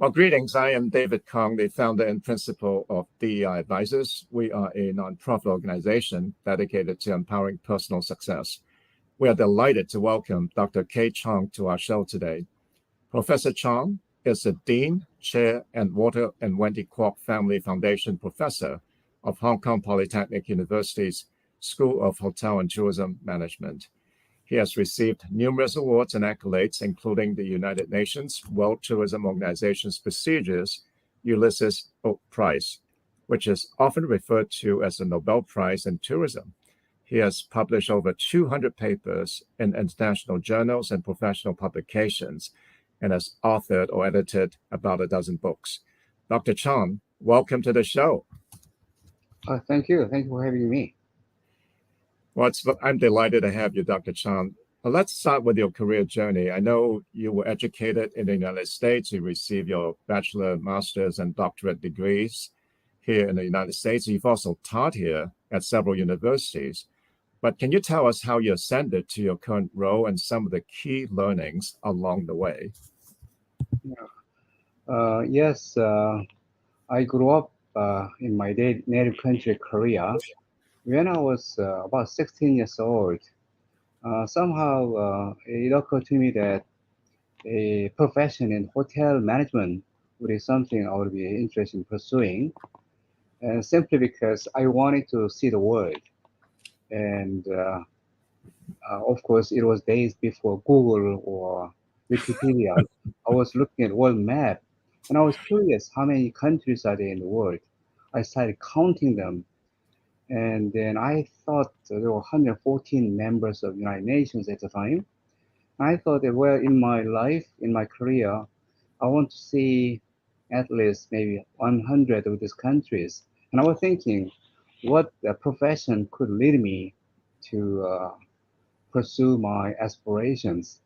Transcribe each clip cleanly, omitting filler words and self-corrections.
Well, greetings. I am David Kong, the founder and principal of DEI Advisors. We are a nonprofit organization dedicated to empowering personal success. We are delighted to welcome Dr. Kaye Chon to our show today. Professor Chon is the Dean, Chair, and Walter and Wendy Kwok Family Foundation Professor of Hong Kong Polytechnic University's School of Hotel and Tourism Management. He has received numerous awards and accolades, including the United Nations World Tourism Organization's prestigious Ulysses Oak Prize, which is often referred to as the Nobel Prize in Tourism. He has published over 200 papers in international journals and professional publications, and has authored or edited about a dozen books. Dr. Chon, welcome to the show. Thank you. Thank you for having me. Well, I'm delighted to have you, Dr. Chon. Let's start with your career journey. I know you were educated in the United States. You received your bachelor, master's, and doctorate degrees here in the United States. You've also taught here at several universities. But can you tell us how you ascended to your current role and some of the key learnings along the way? Yes, I grew up in my native country, Korea. When I was about 16 years old, somehow it occurred to me that a profession in hotel management would be something I would be interested in pursuing, simply because I wanted to see the world. And of course, it was days before Google or Wikipedia. I was looking at world map, and I was curious how many countries are there in the world. I started counting them, and then I thought there were 114 members of United Nations at the time. I thought that, well, in my life, in my career, I want to see at least maybe 100 of these countries. And I was thinking, what profession could lead me to pursue my aspirations?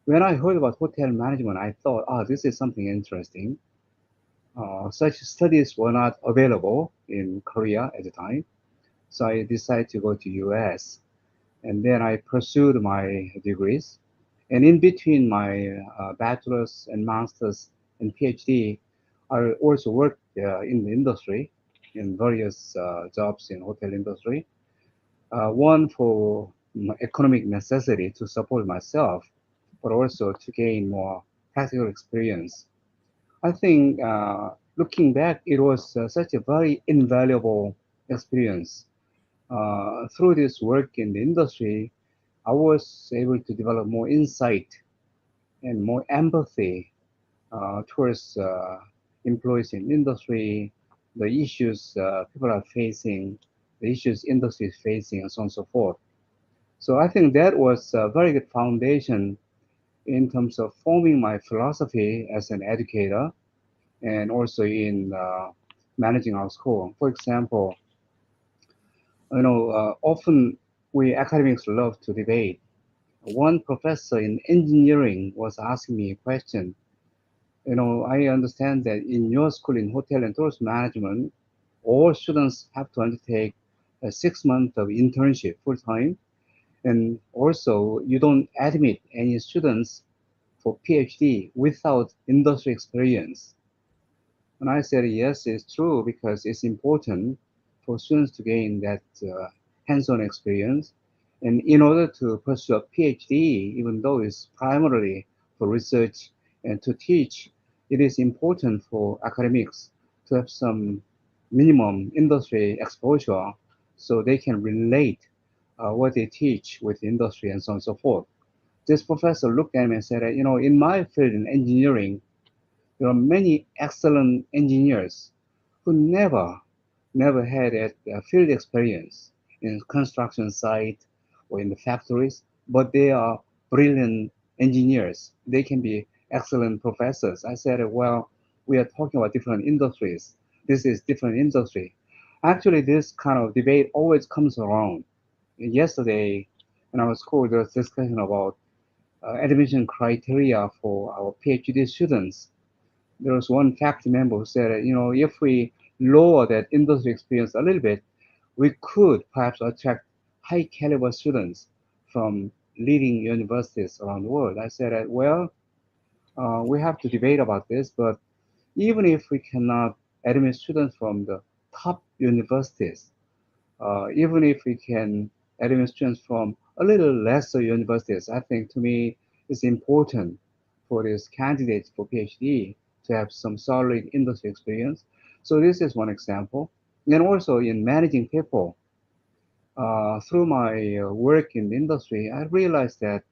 When I heard about hotel management, I thought, oh, this is something interesting. Such studies were not available in Korea at the time. So I decided to go to US, and then I pursued my degrees. And in between my bachelor's and master's and PhD, I also worked in the industry, in various jobs in hotel industry. One for economic necessity to support myself, but also to gain more practical experience. I think looking back, it was such a very invaluable experience. Through this work in the industry, I was able to develop more insight and more empathy towards employees in industry, the issues people are facing, the issues industry is facing, and so on and so forth. So I think that was a very good foundation in terms of forming my philosophy as an educator and also in managing our school. For example, often we academics love to debate. One professor in engineering was asking me a question. I understand that in your school in hotel and tourist management, all students have to undertake a 6 month of internship full time. And also, you don't admit any students for PhD without industry experience. And I said, yes, it's true because it's important for students to gain that hands-on experience. And in order to pursue a PhD, even though it's primarily for research and to teach, it is important for academics to have some minimum industry exposure so they can relate what they teach with industry and so on and so forth. This professor looked at me and said, in my field in engineering, there are many excellent engineers who never had a field experience in construction site or in the factories, but they are brilliant engineers. They can be excellent professors. I said, well, we are talking about different industries. This is different industry. Actually, this kind of debate always comes around. Yesterday, in our school, there was discussion about admission criteria for our PhD students. There was one faculty member who said, if we lower that industry experience a little bit, we could perhaps attract high caliber students from leading universities around the world. I said, well, we have to debate about this, but even if we cannot admit students from the top universities, even if we can admit students from a little lesser universities, I think to me it's important for these candidates for PhD to have some solid industry experience. So this is one example. And also in managing people, through my work in the industry, I realized that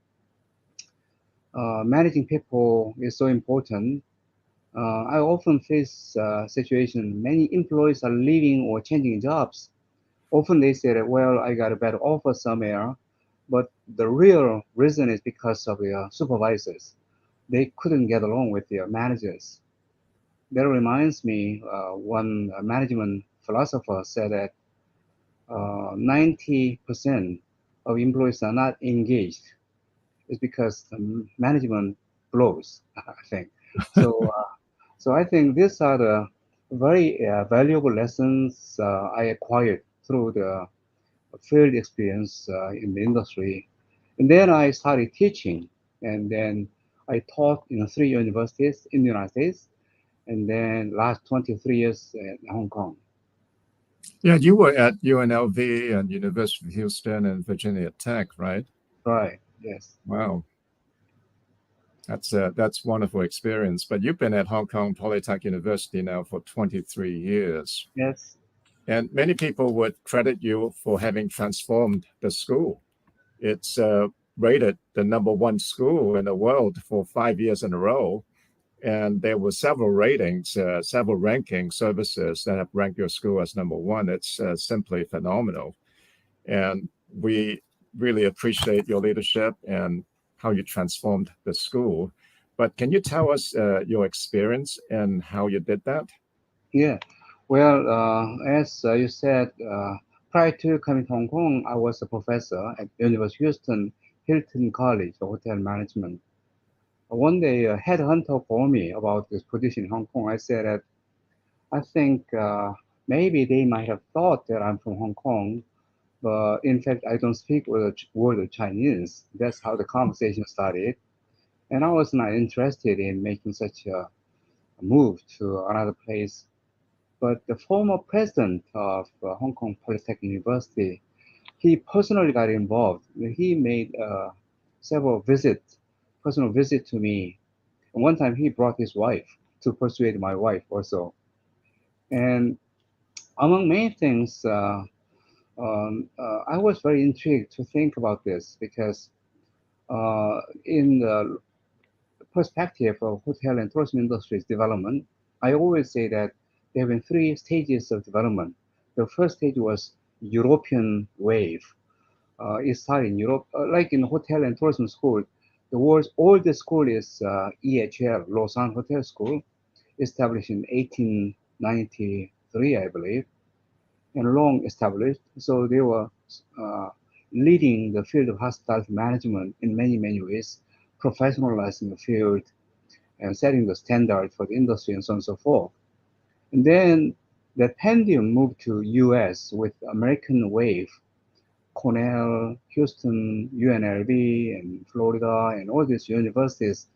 managing people is so important. I often face situation many employees are leaving or changing jobs. Often they say that, well, I got a better offer somewhere, but the real reason is because of the supervisors. They couldn't get along with their managers. That reminds me, one management philosopher said that 90% of employees are not engaged. It's because the management blows, I think. So, so I think these are the very valuable lessons I acquired through the field experience in the industry. And then I started teaching, and then I taught in three universities in the United States, and then last 23 years in Hong Kong. Yeah, you were at UNLV and University of Houston and Virginia Tech, right? Right. Yes. Wow, that's wonderful experience. But you've been at Hong Kong Polytechnic University now for 23 years. Yes. And many people would credit you for having transformed the school. It's rated the number one school in the world for 5 years in a row. And there were several ratings, several ranking services that have ranked your school as number one. It's simply phenomenal. And we really appreciate your leadership and how you transformed the school. But can you tell us your experience and how you did that? Yeah. Well, as you said, prior to coming to Hong Kong, I was a professor at University of Houston Hilton College of Hotel Management. One day, a headhunter called me about this position in Hong Kong. I said that I think maybe they might have thought that I'm from Hong Kong, but in fact, I don't speak word of Chinese. That's how the conversation started. And I was not interested in making such a move to another place. But the former president of Hong Kong Polytechnic University, he personally got involved. He made several visits, personal visit to me. And one time he brought his wife to persuade my wife also. And among many things, I was very intrigued to think about this because in the perspective of hotel and tourism industry's development, I always say that there have been three stages of development. The first stage was European wave. It started in Europe, like in hotel and tourism school. The world's oldest school is EHL, Lausanne Hotel School, established in 1893, I believe, and long established. So they were uh, leading the field of hospitality management in many, many ways, professionalizing the field and setting the standard for the industry and so on and so forth. And then the pendulum moved to US with American Wave, Cornell, Houston, UNLV, and Florida, and all these universities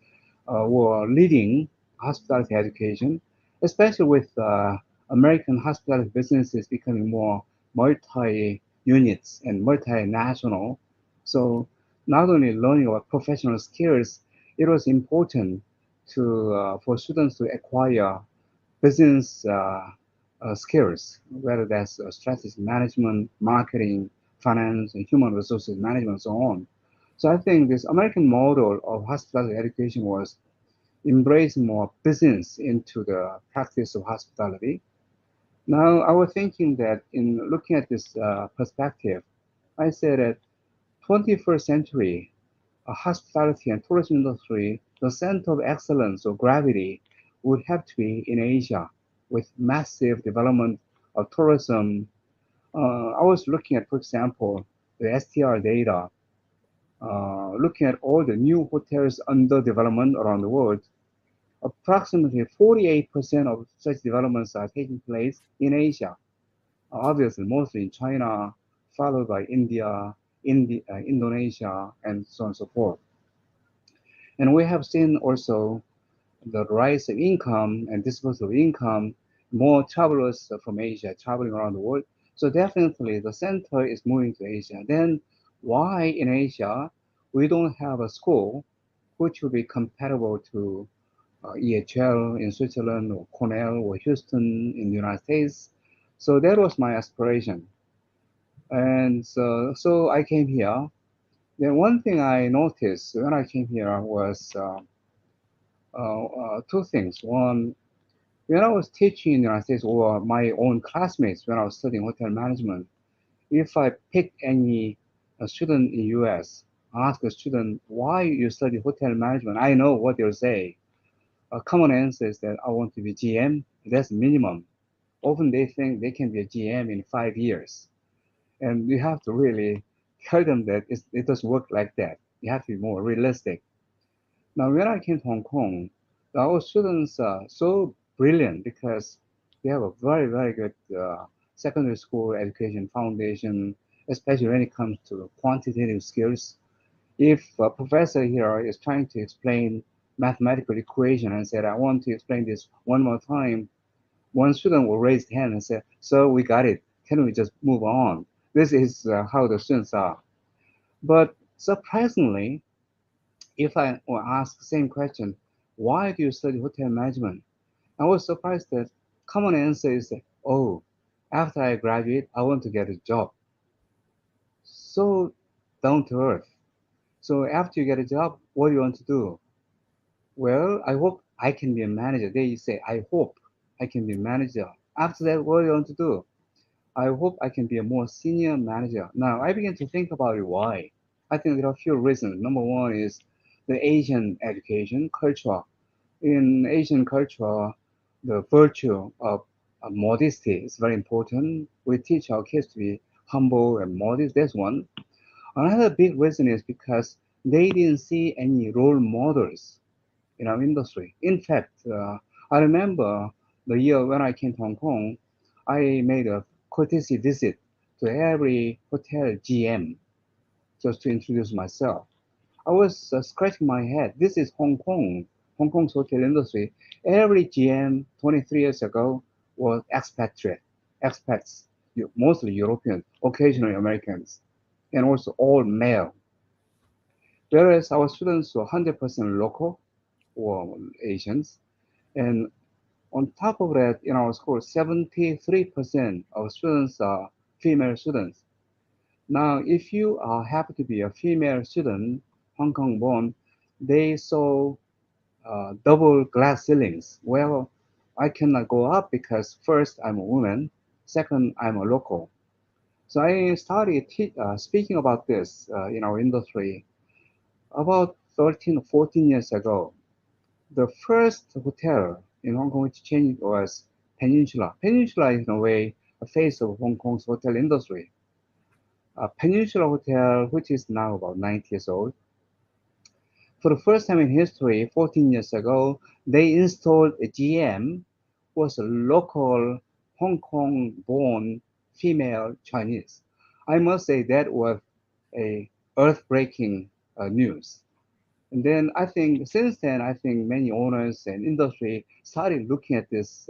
were leading hospitality education, especially with American hospitality businesses becoming more multi-units and multinational. So not only learning about professional skills, it was important to for students to acquire business skills, whether that's strategic management, marketing, finance, and human resources management, and so on. So I think this American model of hospitality education was embrace more business into the practice of hospitality. Now, I was thinking that in looking at this perspective, I said that 21st century hospitality and tourism industry, the center of excellence or gravity would have to be in Asia with massive development of tourism. I was looking at, for example, the STR data, looking at all the new hotels under development around the world. Approximately 48% of such developments are taking place in Asia, obviously mostly in China, followed by India, Indonesia, and so on and so forth. And we have seen also the rise of income and disposable income, more travelers from Asia traveling around the world. So definitely the center is moving to Asia. Then why in Asia we don't have a school which will be compatible to EHL in Switzerland or Cornell or Houston in the United States? So that was my aspiration. And so I came here. Then one thing I noticed when I came here was two things. One, when I was teaching in the United States or my own classmates when I was studying hotel management, if I pick any student in US, ask a student why you study hotel management, I know what they'll say. A common answer is that I want to be GM. That's minimum. Often they think they can be a GM in 5 years. And you have to really tell them that it doesn't work like that. You have to be more realistic. Now, when I came to Hong Kong, our students are so brilliant because we have a very, very good secondary school education foundation, especially when it comes to quantitative skills. If a professor here is trying to explain mathematical equation and said, I want to explain this one more time, one student will raise his hand and say, so we got it. Can we just move on? This is how the students are. But surprisingly, if I were asked the same question, why do you study hotel management? I was surprised that common answer is that, oh, after I graduate, I want to get a job. So down to earth. So after you get a job, what do you want to do? Well, I hope I can be a manager. They say, I hope I can be a manager. After that, what do you want to do? I hope I can be a more senior manager. Now, I began to think about it. Why? I think there are a few reasons. Number one is the Asian education culture. In Asian culture, the virtue of modesty is very important. We teach our kids to be humble and modest. That's one. Another big reason is because they didn't see any role models in our industry. In fact, I remember the year when I came to Hong Kong, I made a courtesy visit to every hotel GM just to introduce myself. I was scratching my head. This is Hong Kong, Hong Kong's hotel industry. Every GM 23 years ago was expatriate, expats, mostly European, occasionally Americans, and also all male. Whereas our students were 100% local or Asians. And on top of that, in our school, 73% of students are female students. Now, if you are happy to be a female student, Hong Kong born, they saw double glass ceilings. Well, I cannot go up because first I'm a woman, second I'm a local. So I started speaking about this in our industry about 13 or 14 years ago. The first hotel in Hong Kong which changed was Peninsula. Peninsula is in a way a face of Hong Kong's hotel industry. Peninsula Hotel, which is now about 90 years old, for the first time in history, 14 years ago, they installed a GM who was a local Hong Kong-born female Chinese. I must say that was a earth-breaking news. And then I think since then, I think many owners and industry started looking at this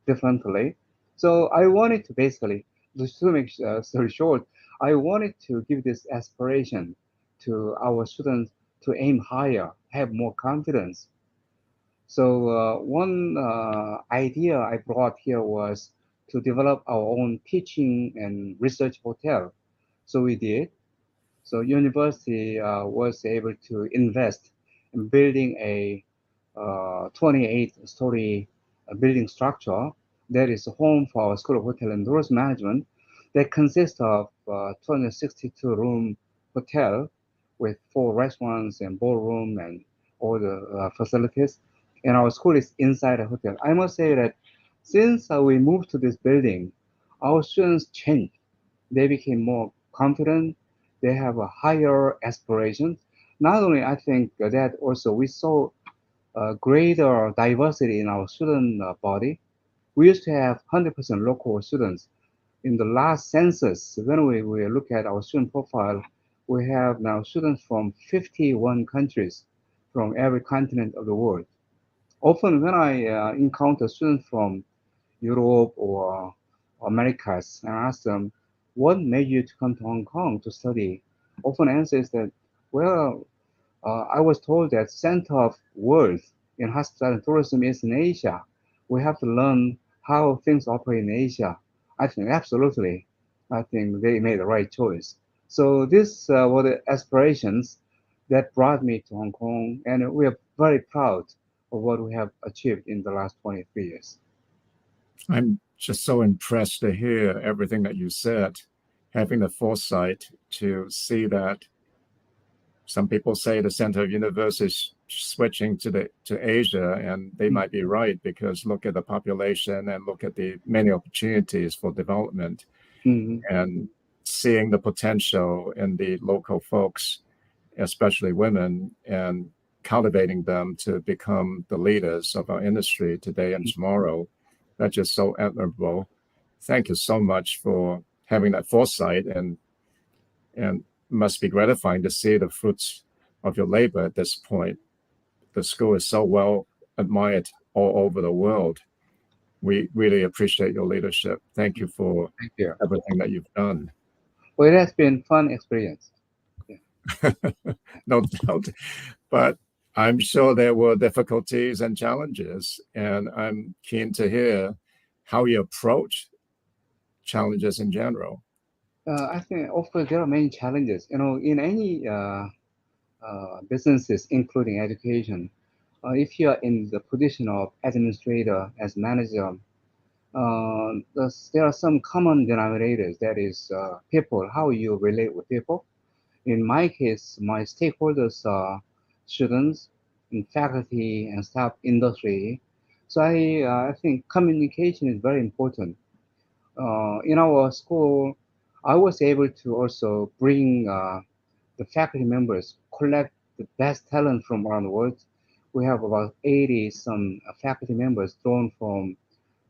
differently. So I wanted to basically, just to make story short, I wanted to give this aspiration to our students to aim higher, have more confidence. So one idea I brought here was to develop our own teaching and research hotel. So we did. So university was able to invest in building a 28-story building structure that is a home for our School of Hotel and Tourist Management that consists of 262-room hotel with 4 restaurants and ballroom and all the facilities. And our school is inside a hotel. I must say that since we moved to this building, our students changed. They became more confident. They have a higher aspirations. Not only I think that also we saw greater diversity in our student body. We used to have 100% local students. In the last census, when we look at our student profile, we have now students from 51 countries from every continent of the world. Often when I encounter students from Europe or Americas and ask them, what made you to come to Hong Kong to study? Often answer is that, well, I was told that center of worth in hospitality and tourism is in Asia. We have to learn how things operate in Asia. I think absolutely. I think they made the right choice. So these were the aspirations that brought me to Hong Kong, and we are very proud of what we have achieved in the last 23 years. I'm just so impressed to hear everything that you said, having the foresight to see that some people say the center of universe is switching to Asia, and they might be right because look at the population and look at the many opportunities for development Mm-hmm. and seeing the potential in the local folks, especially women, and cultivating them to become the leaders of our industry today and tomorrow. That's just so admirable. Thank you so much for having that foresight, and must be gratifying to see the fruits of your labor at this point. The school is so well admired all over the world. We really appreciate your leadership. Thank you for Thank you. everything that you've done. Well, it has been fun experience. Yeah. No doubt. But I'm sure there were difficulties and challenges, and I'm keen to hear how you approach challenges in general. I think, of course, there are many challenges. In any businesses, including education, if you are in the position of administrator as manager, there are some common denominators. That is, people, how you relate with people. In my case, my stakeholders are students and faculty and staff industry. So I think communication is very important. In our school, I was able to also bring the faculty members, collect the best talent from around the world. We have about 80 some faculty members drawn from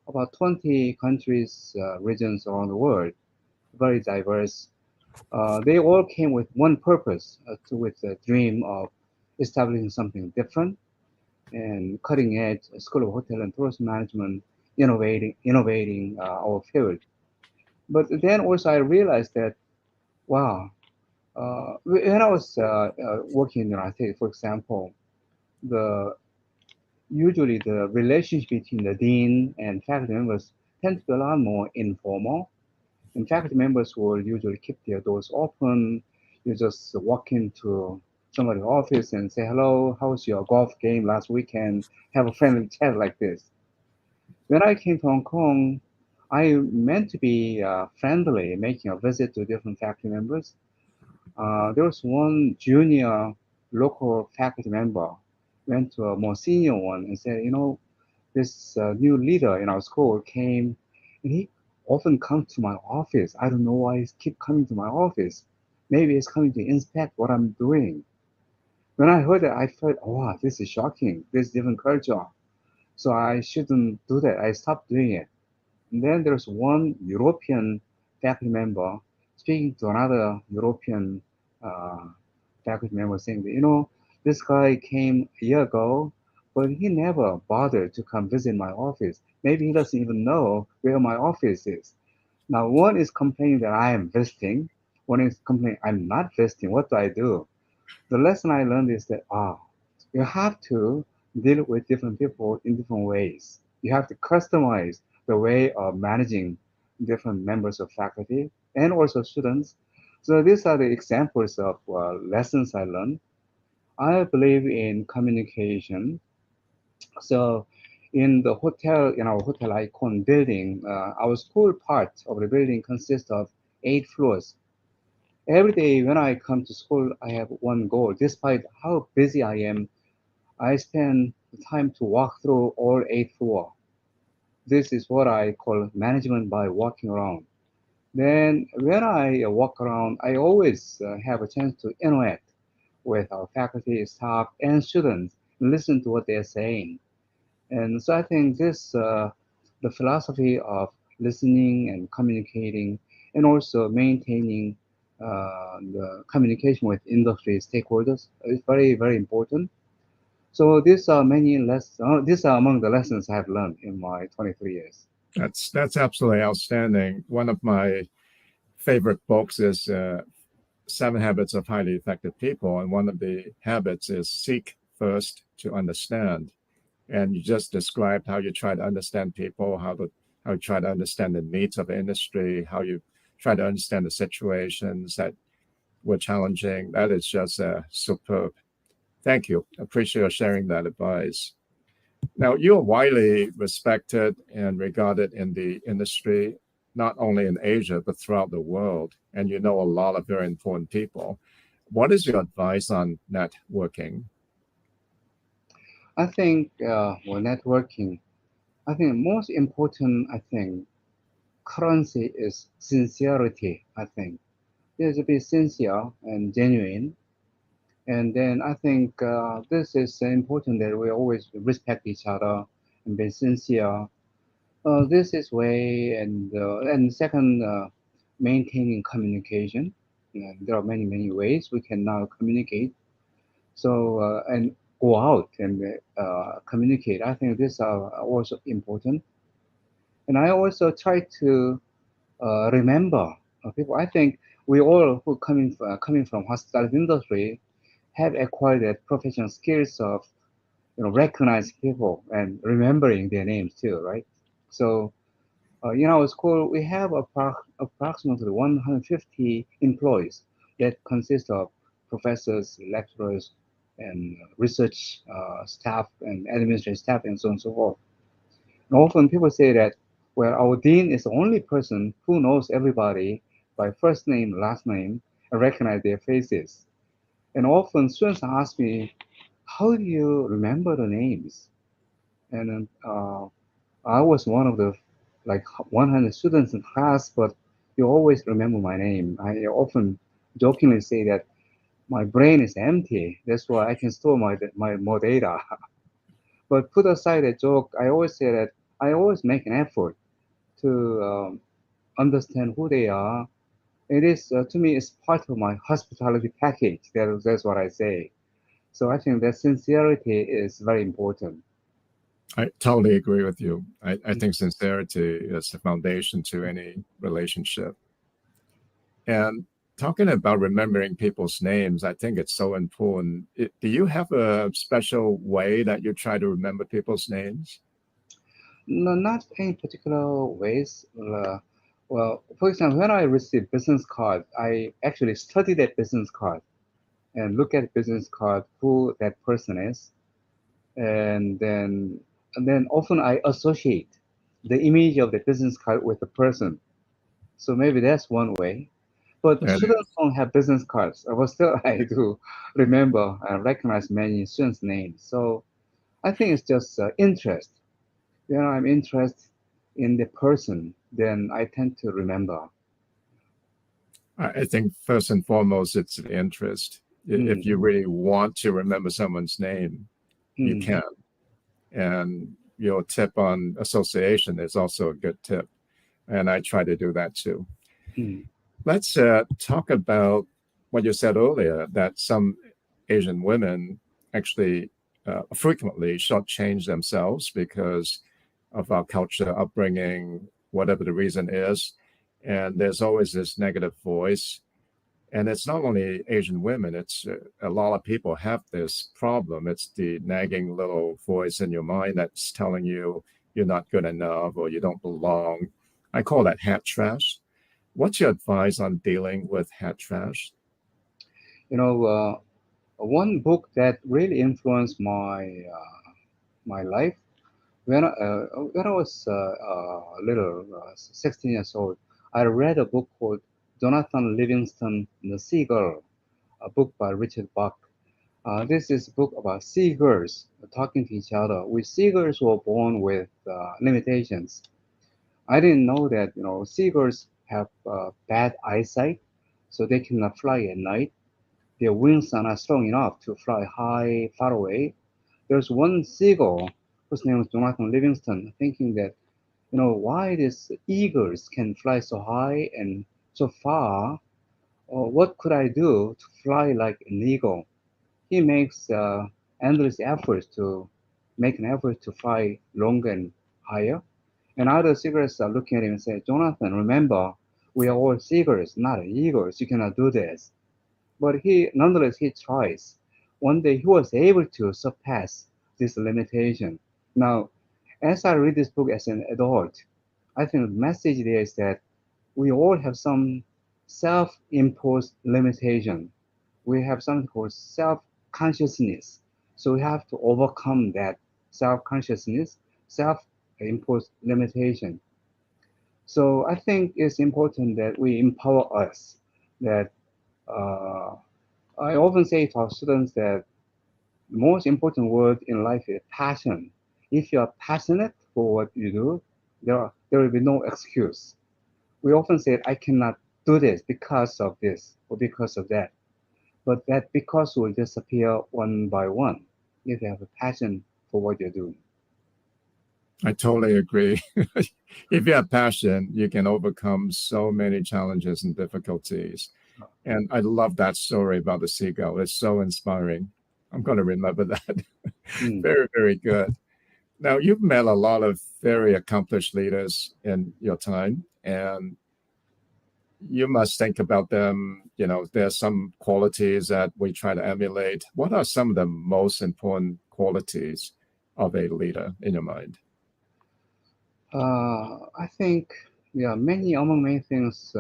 about 20 countries, regions around the world, very diverse. They all came with one purpose, with the dream of establishing something different and cutting edge School of Hotel and Tourism Management, innovating our field. But then also I realized that, wow, when I was working in the United States, for example, the usually the relationship between the dean and faculty members tend to be a lot more informal. And faculty members will usually keep their doors open. You just walk into somebody's office and say, hello, how was your golf game last weekend? Have a friendly chat like this. When I came to Hong Kong, I meant to be friendly, making a visit to different faculty members. There was one junior local faculty member went to a more senior one and said, this new leader in our school came, and he often comes to my office. I don't know why he keep coming to my office. Maybe he's coming to inspect what I'm doing. When I heard that, I felt, oh, wow, this is shocking. This is different culture. So I shouldn't do that. I stopped doing it. And then there's one European faculty member speaking to another European uh, faculty member saying that, this guy came a year ago, but he never bothered to come visit my office. Maybe he doesn't even know where my office is. Now, one is complaining that I am visiting, one is complaining I'm not visiting. What do I do? The lesson I learned is that, you have to deal with different people in different ways. You have to customize the way of managing different members of faculty and also students. So these are the examples of lessons I learned. I believe in communication. So in our hotel icon building, our school part of the building consists of 8 floors. Every day when I come to school, I have one goal. Despite how busy I am, I spend the time to walk through all 8 floors. This is what I call management by walking around. Then when I walk around, I always have a chance to interact with our faculty, staff, and students, and listen to what they're saying. And so I think the philosophy of listening and communicating, and also maintaining the communication with industry stakeholders is very, very important. So these are many lessons. These are among the lessons I've learned in my 23 years. That's absolutely outstanding. One of my favorite books is Seven Habits of Highly Effective People, and one of the habits is seek first to understand. And you just described how you try to understand people, how you try to understand the needs of the industry, how you try to understand the situations that were challenging. That is just superb. Thank you. Appreciate you sharing that advice. Now, you're widely respected and regarded in the industry, not only in Asia, but throughout the world. And you know a lot of very important people. What is your advice on networking? I think well, networking. I think most important. I think currency is sincerity. I think you have to be sincere and genuine. And then I think this is important that we always respect each other and be sincere. This is way, and second, maintaining communication. And there are many ways we can now communicate. So and go out and communicate. I think these are also important. And I also try to remember people. I think we all who coming from hospitality industry have acquired that professional skills of recognizing people and remembering their names too, right? So in our school we have approximately 150 employees that consist of professors, lecturers, and research staff and administrative staff and so on and so forth. And often people say that, well, our dean is the only person who knows everybody by first name, last name, and recognize their faces. And often students ask me, how do you remember the names? And I was one of the like 100 students in class, but you always remember my name. I often jokingly say that my brain is empty. That's why I can store my more data. But put aside that joke, I always say that I always make an effort to understand who they are. It is to me, it's part of my hospitality package. That's what I say. So I think that sincerity is very important. I totally agree with you. I think sincerity is the foundation to any relationship. And talking about remembering people's names, I think it's so important. Do you have a special way that you try to remember people's names? No, not in particular ways. Well, for example, when I receive business card, I actually study that business card and look at business card who that person is, and then often I associate the image of the business card with the person. So maybe that's one way. But And students don't have business cards, but still I do remember and recognize many students' names. So I think it's just interest. I'm interested in the person, then I tend to remember. I think first and foremost, it's the interest. Mm, If you really want to remember someone's name, you mm, can. And your tip on association is also a good tip. And I try to do that too. mm, Let's talk about what you said earlier, that some Asian women actually frequently shortchange themselves because of our culture, upbringing, whatever the reason is. And there's always this negative voice. And it's not only Asian women, it's a lot of people have this problem. It's the nagging little voice in your mind that's telling you you're not good enough or you don't belong. I call that hat trash. What's your advice on dealing with hat trash? You know, one book that really influenced my life when I was little, 16 years old, I read a book called Jonathan Livingston and the Seagull, a book by Richard Bach. This is a book about seagulls talking to each other. We seagulls were born with limitations. I didn't know that seagulls have bad eyesight, so they cannot fly at night. Their wings are not strong enough to fly high, far away. There's one seagull whose name is Jonathan Livingston, thinking that why these eagles can fly so high and so far. Or what could I do to fly like an eagle? He makes endless efforts to make an effort to fly longer and higher. And other seekers are looking at him and say, Jonathan, remember, we are all seekers, not eagles. You cannot do this. But nonetheless, he tries. One day he was able to surpass this limitation. Now, as I read this book as an adult, I think the message there is that we all have some self-imposed limitation. We have something called self-consciousness. So we have to overcome that self-consciousness, self-imposed limitation. So I think it's important that we empower us. That I often say to our students that the most important word in life is passion. If you are passionate for what you do, there will be no excuse. We often say, I cannot do this because of this or because of that. But that because will disappear one by one if you have a passion for what you're doing. I totally agree. If you have passion, you can overcome so many challenges and difficulties. And I love that story about the seagull. It's so inspiring. I'm going to remember that. Mm. Very, very good. Now, you've met a lot of very accomplished leaders in your time, and you must think about them. There's some qualities that we try to emulate. What are some of the most important qualities of a leader in your mind? I think there are among many things,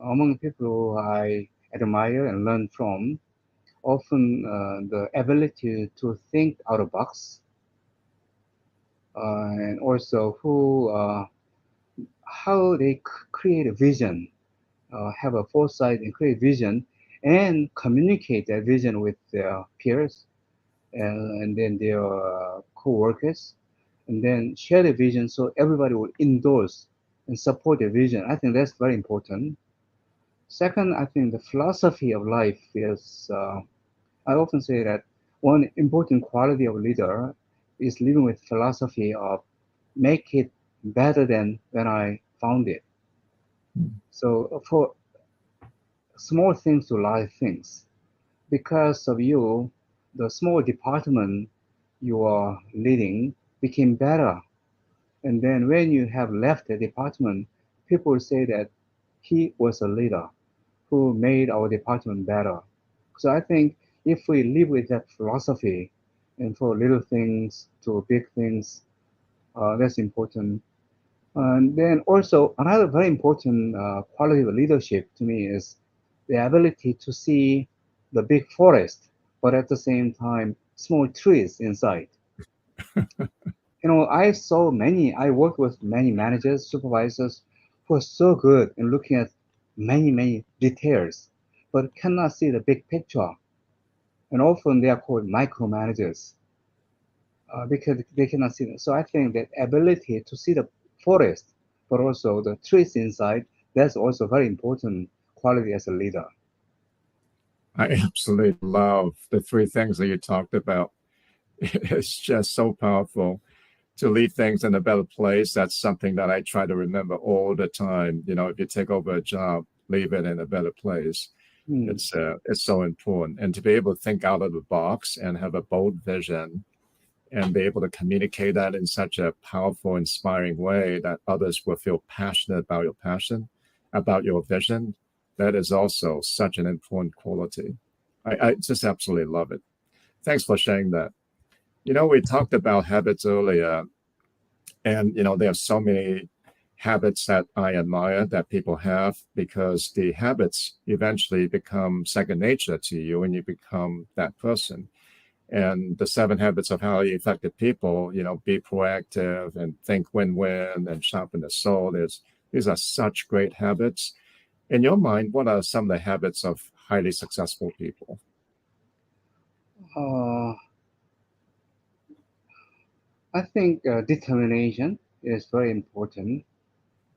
among people who I admire and learn from, often the ability to think out of the box, and also how they create a vision, have a foresight and create vision, and communicate that vision with their peers and then their co-workers, and then share the vision so everybody will endorse and support the vision. I think that's very important. Second, I think the philosophy of life is, I often say that one important quality of a leader is living with philosophy of make it better than when I found it. So for small things to large things, because of you, the small department you are leading became better. And then when you have left the department, people say that he was a leader who made our department better. So I think if we live with that philosophy, and for little things to big things, that's important. And then also another very important quality of leadership to me is the ability to see the big forest, but at the same time, small trees inside. I worked with many managers, supervisors who are so good in looking at many, many details, but cannot see the big picture. And often they are called micromanagers because they cannot see them. So I think that ability to see the forest, but also the trees inside, that's also very important quality as a leader. I absolutely love the three things that you talked about. It's just so powerful to leave things in a better place. That's something that I try to remember all the time. If you take over a job, leave it in a better place. Hmm. It's so important. And to be able to think out of the box and have a bold vision and be able to communicate that in such a powerful, inspiring way that others will feel passionate about your passion, about your vision, that is also such an important quality. I just absolutely love it. Thanks for sharing that. We talked about habits earlier, and there are so many habits that I admire that people have because the habits eventually become second nature to you and you become that person. And the 7 habits of highly effective people, be proactive and think win-win and sharpen the soul. These are such great habits. In your mind, what are some of the habits of highly successful people? Uh, I think determination is very important.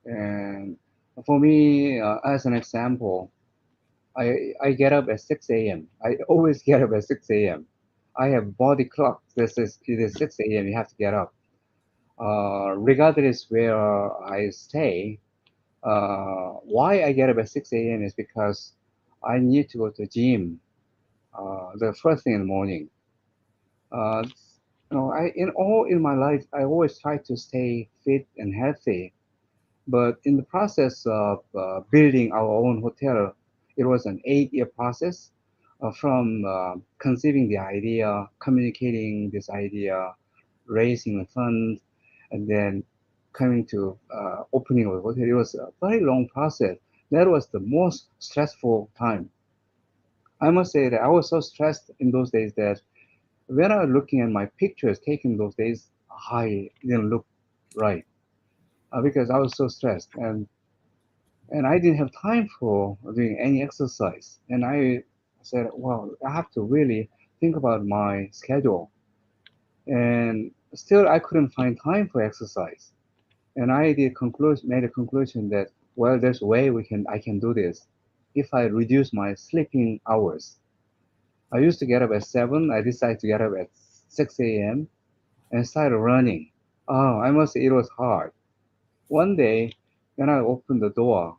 And for me, as an example, I get up at 6 a.m. I always get up at 6 a.m. I have body clock. It is 6 a.m. You have to get up. Regardless where I stay, why I get up at 6 a.m. is because I need to go to the gym the first thing in the morning. Uh, in my life, I always try to stay fit and healthy. But in the process of building our own hotel, it was an 8-year process from conceiving the idea, communicating this idea, raising the funds, and then coming to opening of the hotel. It was a very long process. That was the most stressful time. I must say that I was so stressed in those days that when I was looking at my pictures taken those days, I didn't look right because I was so stressed. And I didn't have time for doing any exercise. And I said, well, I have to really think about my schedule. And still, I couldn't find time for exercise. And made a conclusion that, well, there's a way I can do this if I reduce my sleeping hours. I used to get up at 7. I decided to get up at 6 a.m. and started running. Oh, I must say it was hard. One day, when I opened the door,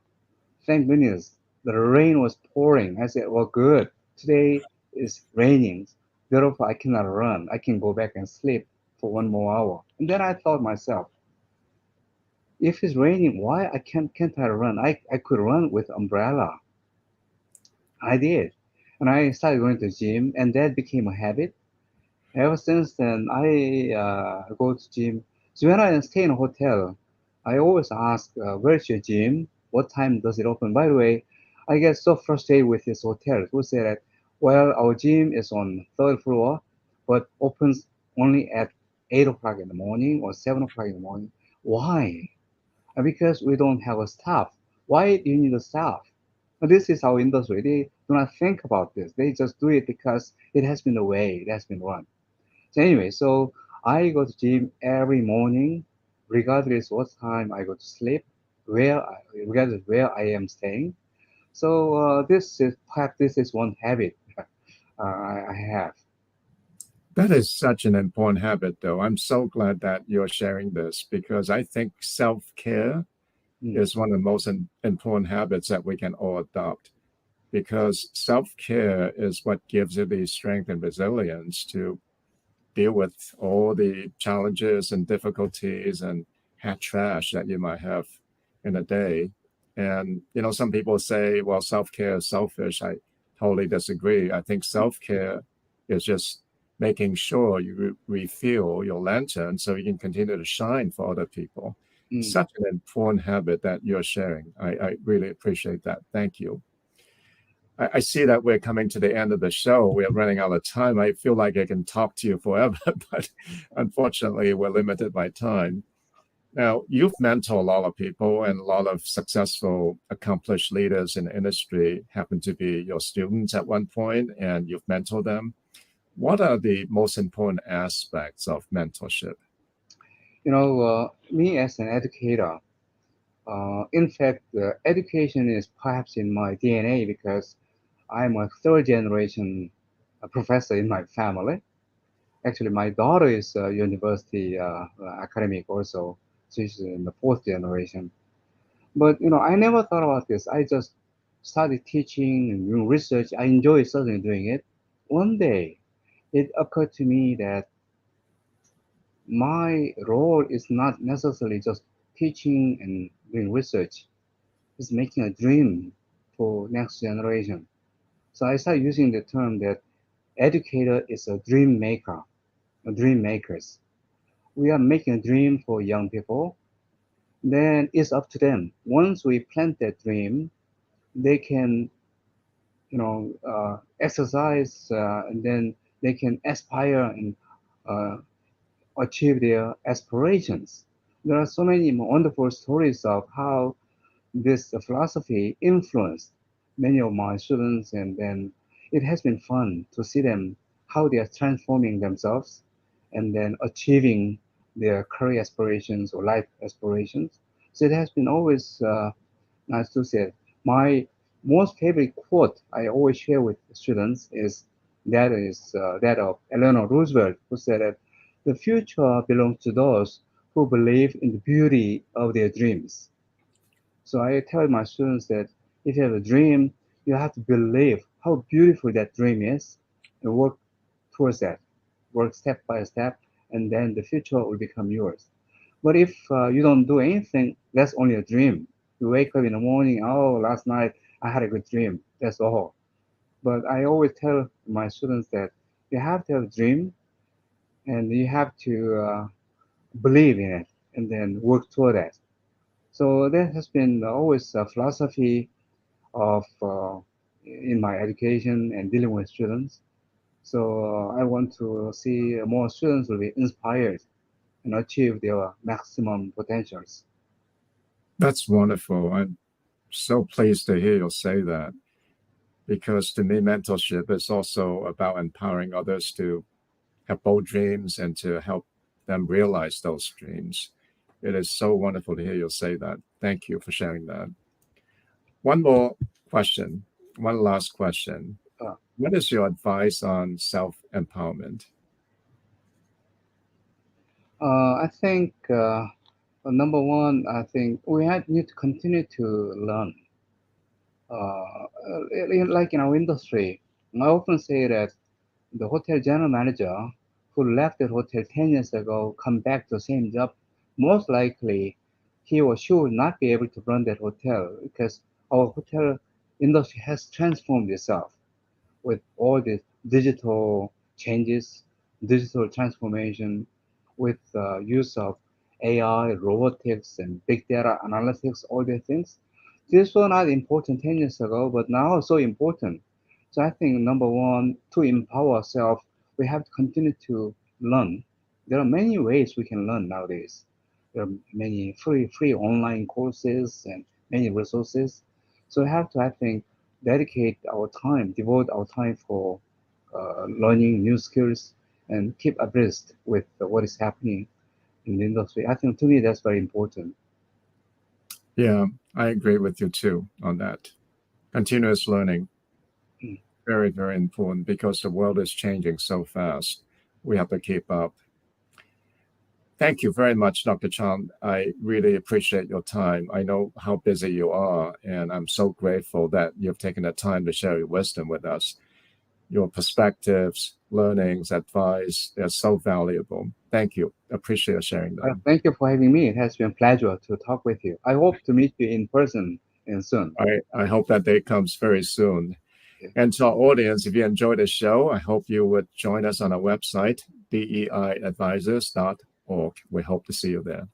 thank goodness the rain was pouring. I said, well, good. Today is raining. Therefore, I cannot run. I can go back and sleep for 1 more hour. And then I thought myself, if it's raining, why can't I run? I could run with umbrella. I did. And I started going to the gym, and that became a habit. Ever since then, I go to gym. So when I stay in a hotel, I always ask, "Where's your gym? What time does it open?" By the way, I get so frustrated with this hotel who say that, "Well, our gym is on third floor, but opens only at 8 o'clock in the morning or 7 o'clock in the morning." Why? Because we don't have a staff. Why do you need a staff? This is our industry. They do not think about this. They just do it because it has been the way it has been run. So anyway, so I go to gym every morning, regardless what time I go to sleep, regardless where I am staying. So this is perhaps this is one habit I have. That is such an important habit, though. I'm so glad that you're sharing this because I think self care Mm, is one of the most important habits that we can all adopt because self care is what gives you the strength and resilience to deal with all the challenges and difficulties and hat trash that you might have in a day. And, some people say, well, self care is selfish. I totally disagree. I think self care is just making sure you refuel your lantern so you can continue to shine for other people. mm. Such an important habit that you're sharing. I really appreciate that. Thank you. I see that we're coming to the end of the show. We're running out of time. I feel like I can talk to you forever, but unfortunately, we're limited by time. Now, you've mentored a lot of people, and a lot of successful, accomplished leaders in the industry happen to be your students at one point, and you've mentored them. What are the most important aspects of mentorship? Me as an educator, in fact, education is perhaps in my DNA because I'm a third generation professor in my family. Actually, my daughter is a university academic also. She's in the fourth generation. But I never thought about this. I just started teaching and doing research. I enjoy certainly doing it. One day, it occurred to me that my role is not necessarily just teaching and doing research. It's making a dream for next generation. So I started using the term that educator is a dream maker, a dream makers. We are making a dream for young people, then it's up to them. Once we plant that dream, they can, exercise, and then they can aspire and uh, achieve their aspirations. There are so many wonderful stories of how this philosophy influenced many of my students, and then it has been fun to see them how they are transforming themselves and then achieving their career aspirations or life aspirations. So it has been always nice to say. My most favorite quote I always share with students is that of Eleanor Roosevelt, who said that the future belongs to those who believe in the beauty of their dreams. So I tell my students that if you have a dream, you have to believe how beautiful that dream is and work towards that. work step by step, and then the future will become yours. But if you don't do anything, that's only a dream. You wake up in the morning, oh, last night I had a good dream. That's all. But I always tell my students that you have to have a dream and you have to believe in it and then work toward that. So that has been always a philosophy of in my education and dealing with students. So I want to see more students will be inspired and achieve their maximum potentials. That's wonderful. I'm so pleased to hear you say that, because to me, mentorship is also about empowering others to have bold dreams and to help them realize those dreams. It is so wonderful to hear you say that. Thank you for sharing that. One more question, one last question. Uh, What is your advice on self-empowerment? I think number one, I think need to continue to learn. Like in our industry, I often say that the hotel general manager who left the hotel 10 years ago come back to the same job, most likely he or she will not be able to run that hotel because our hotel industry has transformed itself with all the digital changes, digital transformation, with use of AI, robotics, and big data analytics, all these things. These were not important 10 years ago, but now so important. So I think number one, to empower ourselves, we have to continue to learn. There are many ways we can learn nowadays. There are many free online courses and many resources. So we have to, I think, devote our time for learning new skills and keep abreast with what is happening in the industry. I think to me that's very important. Yeah, I agree with you too on that. Continuous learning, Mm. very, very important, because the world is changing so fast. We have to keep up. Thank you very much, Dr. Chon. I really appreciate your time. I know how busy you are, and I'm so grateful that you've taken the time to share your wisdom with us. Your perspectives, learnings, advice, they're so valuable. Thank you. Appreciate sharing them. Thank you for having me. It has been a pleasure to talk with you. I hope to meet you in person and soon. I hope that day comes very soon. Okay. And to our audience, if you enjoyed the show, I hope you would join us on our website, deiadvisors.org. We hope to see you there.